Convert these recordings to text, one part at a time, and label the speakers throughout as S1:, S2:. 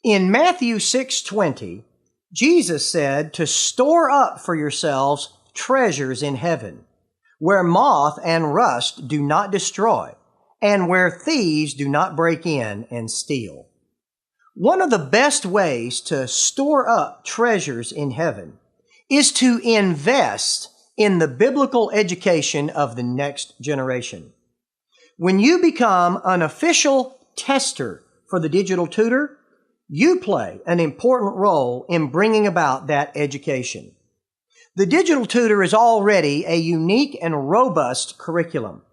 S1: In Matthew 6:20, Jesus said to store up for yourselves treasures in heaven, where moth and rust do not destroy, and where thieves do not break in and steal. One of the best ways to store up treasures in heaven is to invest in the biblical education of the next generation. When you become an official tester for the Digital Tutor, you play an important role in bringing about that education. The Digital Tutor is already a unique and robust curriculum,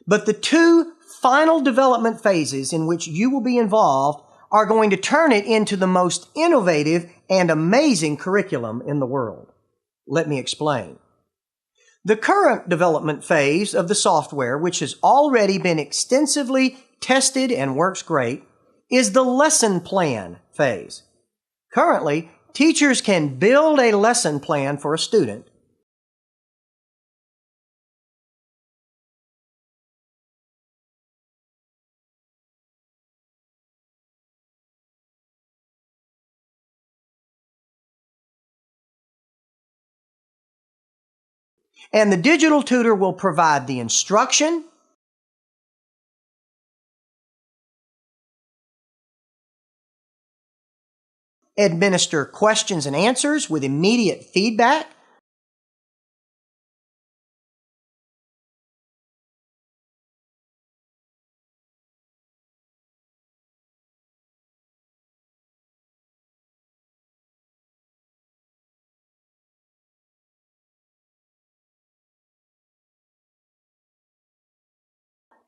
S1: but the two final development phases in which you will be involved are going to turn it into the most innovative and amazing curriculum in the world. Let me explain. The current development phase of the software, which has already been extensively tested and works great, is the lesson plan phase. Currently, teachers can build a lesson plan for a student and the Digital Tutor will provide the instruction, administer questions and answers with immediate feedback,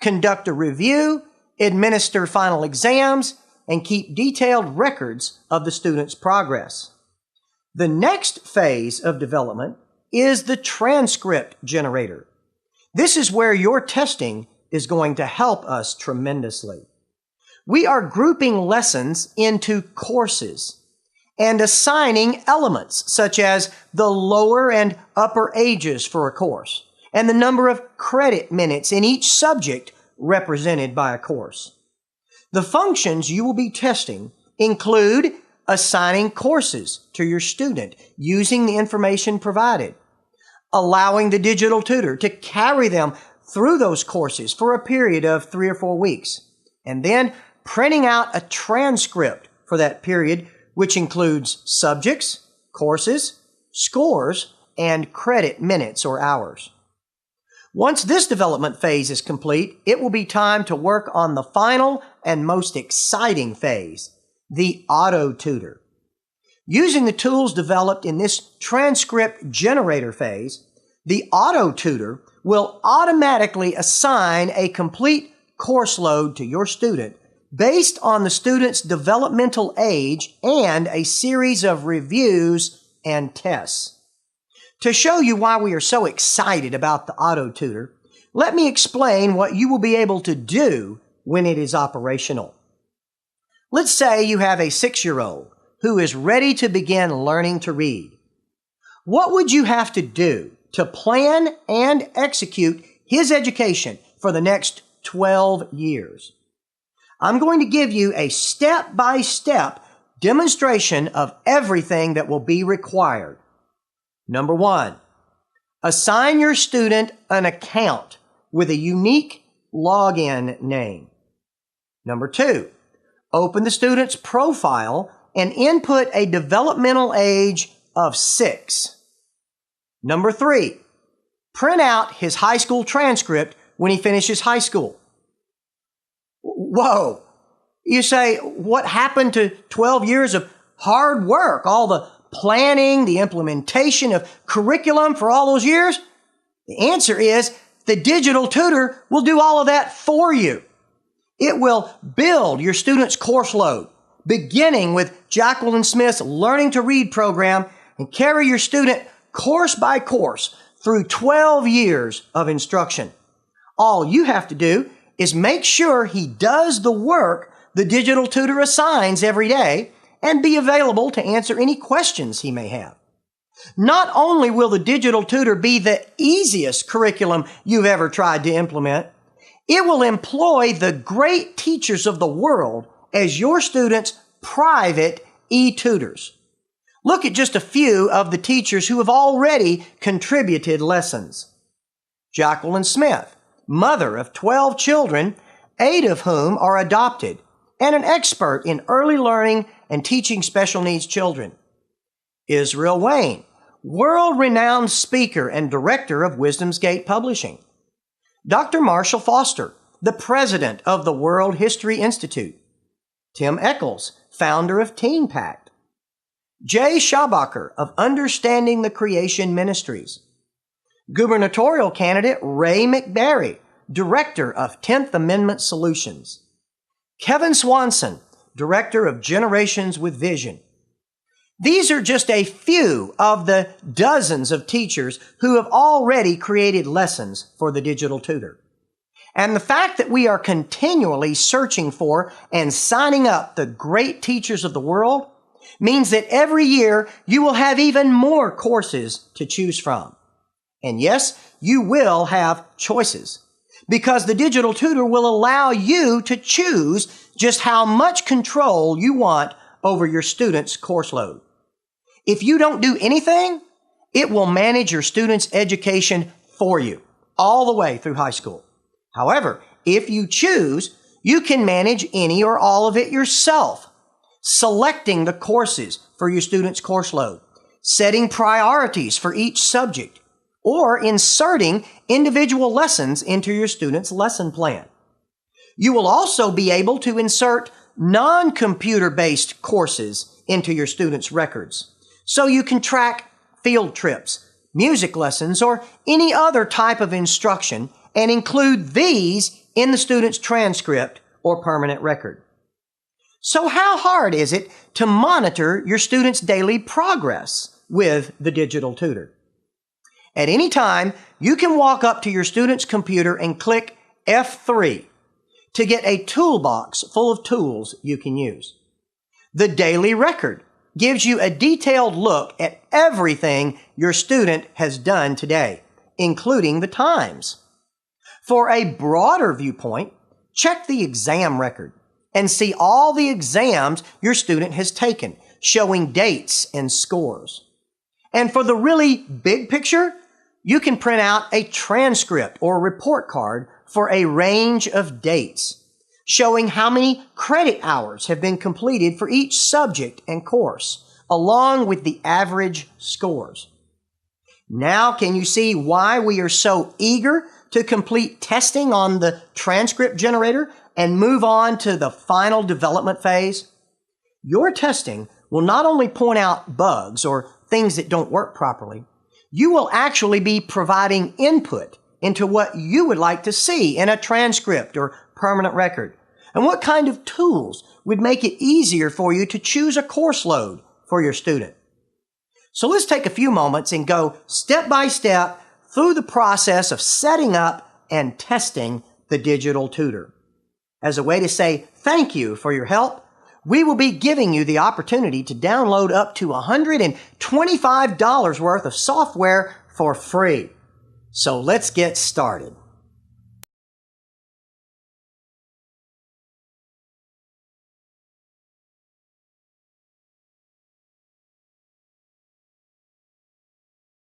S1: conduct a review, administer final exams, and keep detailed records of the student's progress. The next phase of development is the Transcript Generator. This is where your testing is going to help us tremendously. We are grouping lessons into courses and assigning elements such as the lower and upper ages for a course and the number of credit minutes in each subject represented by a course. The functions you will be testing include assigning courses to your student using the information provided, allowing the Digital Tutor to carry them through those courses for a period of 3 or 4 weeks, and then printing out a transcript for that period, which includes subjects, courses, scores, and credit minutes or hours. Once this development phase is complete, it will be time to work on the final and most exciting phase, the AutoTutor. Using the tools developed in this Transcript Generator phase, the AutoTutor will automatically assign a complete course load to your student based on the student's developmental age and a series of reviews and tests. To show you why we are so excited about the AutoTutor, let me explain what you will be able to do when it is operational. Let's say you have a 6-year-old who is ready to begin learning to read. What would you have to do to plan and execute his education for the next 12 years? I'm going to give you a step-by-step demonstration of everything that will be required. Number 1, assign your student an account with a unique login name. Number 2, open the student's profile and input a developmental age of 6. Number 3, print out his high school transcript when he finishes high school. Whoa! You say, what happened to 12 years of hard work, all the planning, the implementation of curriculum for all those years? The answer is the Digital Tutor will do all of that for you. It will build your student's course load, beginning with Jacqueline Smith's Learning to Read program, and carry your student course by course through 12 years of instruction. All you have to do is make sure he does the work the Digital Tutor assigns every day and be available to answer any questions he may have. Not only will the Digital Tutor be the easiest curriculum you've ever tried to implement, it will employ the great teachers of the world as your student's private e-tutors. Look at just a few of the teachers who have already contributed lessons. Jacqueline Smith, mother of 12 children, 8 of whom are adopted, and an expert in early learning and teaching special needs children. Israel Wayne, world-renowned speaker and director of Wisdom's Gate Publishing. Dr. Marshall Foster, the president of the World History Institute. Tim Eccles, founder of Teen Pact. Jay Schabacher of Understanding the Creation Ministries. Gubernatorial candidate Ray McBarry, director of 10th Amendment Solutions. Kevin Swanson, director of Generations with Vision. These are just a few of the dozens of teachers who have already created lessons for the Digital Tutor. And the fact that we are continually searching for and signing up the great teachers of the world means that every year you will have even more courses to choose from. And yes, you will have choices, because the Digital Tutor will allow you to choose just how much control you want over your students' course load. If you don't do anything, it will manage your students' education for you all the way through high school. However, if you choose, you can manage any or all of it yourself, selecting the courses for your students' course load, setting priorities for each subject, or inserting individual lessons into your students' lesson plan. You will also be able to insert non-computer-based courses into your students' records, so you can track field trips, music lessons, or any other type of instruction and include these in the student's transcript or permanent record. So how hard is it to monitor your students' daily progress with the Digital Tutor? At any time, you can walk up to your student's computer and click F3 to get a toolbox full of tools you can use. The Daily Record gives you a detailed look at everything your student has done today, including the times. For a broader viewpoint, check the exam record and see all the exams your student has taken, showing dates and scores. And for the really big picture, you can print out a transcript or report card for a range of dates, showing how many credit hours have been completed for each subject and course, along with the average scores. Now, can you see why we are so eager to complete testing on the Transcript Generator and move on to the final development phase? Your testing will not only point out bugs or things that don't work properly, you will actually be providing input into what you would like to see in a transcript or permanent record, and what kind of tools would make it easier for you to choose a course load for your student. So let's take a few moments and go step by step through the process of setting up and testing the Digital Tutor. As a way to say thank you for your help, we will be giving you the opportunity to download up to $125 worth of software for free. So let's get started.